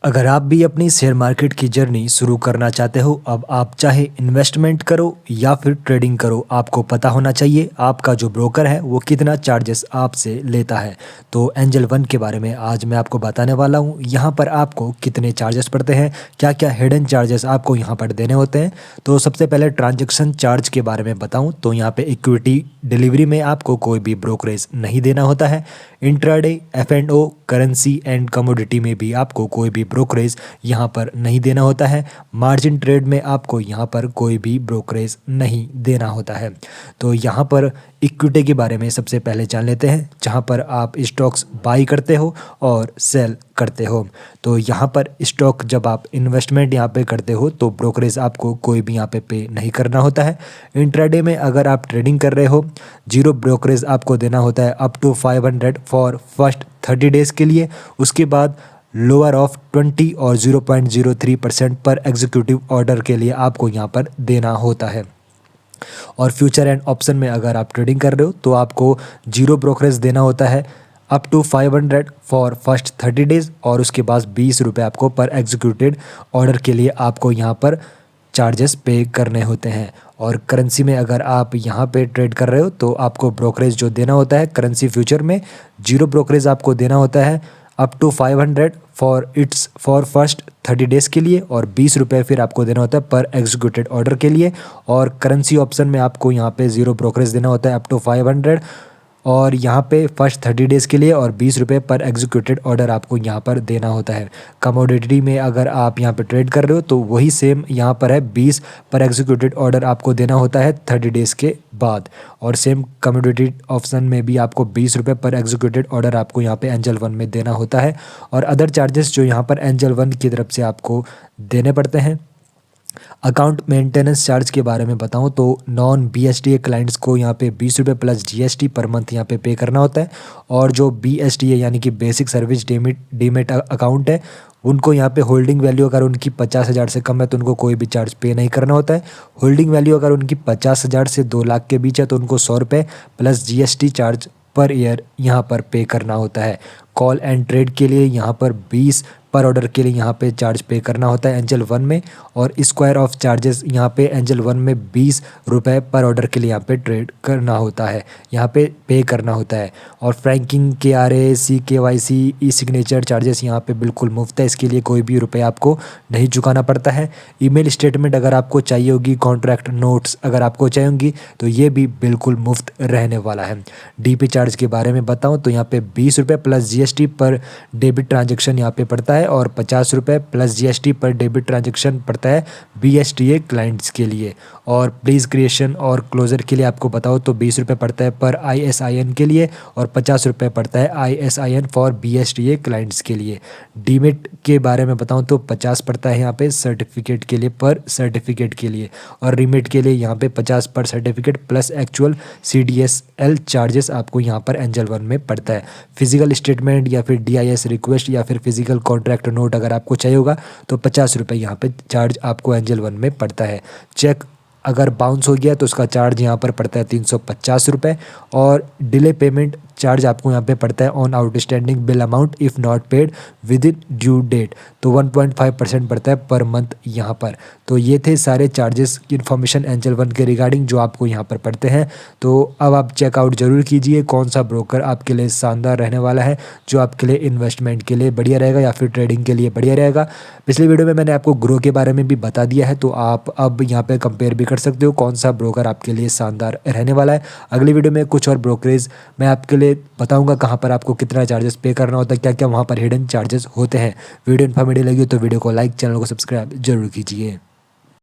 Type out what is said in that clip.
अगर आप भी अपनी शेयर मार्केट की जर्नी शुरू करना चाहते हो, अब आप चाहे इन्वेस्टमेंट करो या फिर ट्रेडिंग करो, आपको पता होना चाहिए आपका जो ब्रोकर है वो कितना चार्जेस आपसे लेता है। तो एंजल वन के बारे में आज मैं आपको बताने वाला हूँ। यहाँ पर आपको कितने चार्जेस पड़ते हैं, क्या क्या हिडन चार्जेस आपको यहाँ पर देने होते हैं। तो सबसे पहले ट्रांजैक्शन चार्ज के बारे में बताऊँ तो यहाँ पे इक्विटी डिलीवरी में आपको कोई भी ब्रोकरेज नहीं देना होता है। Intraday, F&O, currency and commodity में भी आपको कोई भी ब्रोकरेज यहाँ पर नहीं देना होता है। मार्जिन ट्रेड में आपको यहाँ पर कोई भी ब्रोकरेज नहीं देना होता है। तो यहाँ पर इक्विटी के बारे में सबसे पहले जान लेते हैं, जहाँ पर आप स्टॉक्स बाई करते हो और सेल करते हो। तो यहाँ पर स्टॉक जब आप इन्वेस्टमेंट यहाँ पे करते हो तो ब्रोकरेज आपको कोई भी यहाँ पे नहीं करना होता है। इंट्राडे में अगर आप ट्रेडिंग कर रहे हो, जीरो ब्रोकरेज आपको देना होता है up to 500 for first 30 days के लिए। उसके बाद लोअर ऑफ 20 और 0.03% पर एग्जीक्यूटिव ऑर्डर के लिए आपको यहाँ पर देना होता है। और फ्यूचर एंड ऑप्शन में अगर आप ट्रेडिंग कर रहे हो तो आपको जीरो ब्रोकरेज देना होता है up to 500 for first 30 days और उसके बाद 20 रुपये आपको पर एग्जीक्यूटेड ऑर्डर के लिए आपको यहाँ पर चार्जेस पे करने होते हैं। और करेंसी में अगर आप यहाँ पे ट्रेड कर रहे हो तो आपको ब्रोकरेज जो देना होता है करेंसी फ्यूचर में, जीरो ब्रोकरेज आपको देना होता है up to 500 for first 30 days के लिए और 20 रुपये फिर आपको देना होता है पर एग्जीक्यूटेड ऑर्डर के लिए। और करेंसी ऑप्शन में आपको यहाँ पे जीरो ब्रोकरेज देना होता है अप टू 500 और यहाँ पे फर्स्ट 30 डेज़ के लिए और 20 रुपये पर एग्जीक्यूटेड ऑर्डर आपको यहाँ पर देना होता है। कमोडिटी में अगर आप यहाँ पे ट्रेड कर रहे हो तो वही सेम यहाँ पर है, 20 पर एग्जीक्यूटेड ऑर्डर आपको देना होता है 30 डेज़ के बाद। और सेम कमोडिटी ऑप्शन में भी आपको 20 रुपये पर एग्जीक्यूटेड ऑर्डर आपको यहाँ पे एंजल वन में देना होता है। और अदर चार्जेस जो यहाँ पर एंजल वन की तरफ से आपको देने पड़ते हैं। अकाउंट मेंटेनेंस चार्ज के बारे में बताऊं तो नॉन BSTA क्लाइंट्स को यहाँ पे 20 रुपये प्लस GST पर मंथ यहाँ पे करना होता है। और जो BSTA यानी कि बेसिक सर्विस डीमेट अकाउंट है, उनको यहाँ पे होल्डिंग वैल्यू अगर उनकी 50,000 से कम है तो उनको कोई भी चार्ज पे नहीं करना होता है। होल्डिंग वैल्यू अगर उनकी 50,000 से 2 लाख के बीच है तो उनको 100 रुपये plus GST charge per year यहाँ पर पे करना होता है। कॉल एंड ट्रेड के लिए यहाँ पर 20 पर ऑर्डर के लिए यहाँ पे चार्ज पे करना होता है एंजल वन में। और स्क्वायर ऑफ चार्जेस यहाँ पे एंजल वन में 20 रुपये पर ऑर्डर के लिए यहाँ पे ट्रेड करना होता है, यहाँ पे करना होता है। और फ्रैंकिंग KRA, CKYC, ई सिग्नेचर चार्जेस यहाँ पे बिल्कुल मुफ्त है, इसके लिए कोई भी रुपये आपको नहीं चुकाना पड़ता है। ईमेल स्टेटमेंट अगर आपको चाहिए होगी, कॉन्ट्रैक्ट नोट्स अगर आपको चाहिए होंगी तो ये भी बिल्कुल मुफ्त रहने वाला है। DP चार्ज के बारे में बताऊँ तो यहाँ पे 20 रुपये प्लस GST पर डेबिट ट्रांजेक्शन यहाँ पे पड़ता है और 50 रुपये प्लस GST पर डेबिट ट्रांजेक्शन पड़ता है BSTA क्लाइंट्स के लिए। और प्लीज़ क्रिएशन और क्लोजर के लिए आपको बताओ तो 20 रुपये पड़ता है पर ISIN के लिए और 50 रुपये पड़ता है ISIN फॉर BSTA क्लाइंट्स के लिए। डीमेट के बारे में बताऊं तो 50 पड़ता है यहाँ पे सर्टिफिकेट के लिए, पर सर्टिफिकेट के लिए। और रीमेट के लिए यहाँ पे 50 पर certificate plus actual CDSL charges आपको यहाँ पर एंजल वन में पड़ता है। फिजिकल स्टेटमेंट या फिर DIS रिक्वेस्ट या फिर फिजिकल कॉन्ट्रैक्ट नोट अगर आपको चाहिए होगा तो 50 रुपये यहाँ पे चार्ज आपको एंजल वन में पड़ता है। चेक अगर बाउंस हो गया तो उसका चार्ज यहाँ पर पड़ता है 350 रुपये। और डिले पेमेंट चार्ज आपको यहाँ पे पड़ता है on outstanding bill amount if not paid within due date, तो 1.5% पड़ता है पर मंथ यहाँ पर। तो ये थे सारे चार्जेस की इन्फॉर्मेशन एंजल वन के रिगार्डिंग जो आपको यहाँ पर पड़ते हैं। तो अब आप चेकआउट ज़रूर कीजिए कौन सा ब्रोकर आपके लिए शानदार रहने वाला है, जो आपके लिए इन्वेस्टमेंट के लिए बढ़िया रहेगा या फिर ट्रेडिंग के लिए बढ़िया रहेगा। पिछले वीडियो में मैंने आपको ग्रो के बारे में भी बता दिया है, तो आप अब यहाँ पर कंपेयर भी कर सकते हो कौन सा ब्रोकर आपके लिए शानदार रहने वाला है। अगली वीडियो में कुछ और ब्रोकरेज मैं आपके लिए बताऊंगा कहाँ पर आपको कितना चार्जेस पे करना होता है, क्या क्या वहाँ पर हिडन चार्जेस होते हैं। वीडियो इन्फॉर्मेटिव लगी तो वीडियो को लाइक, चैनल को सब्सक्राइब जरूर कीजिए।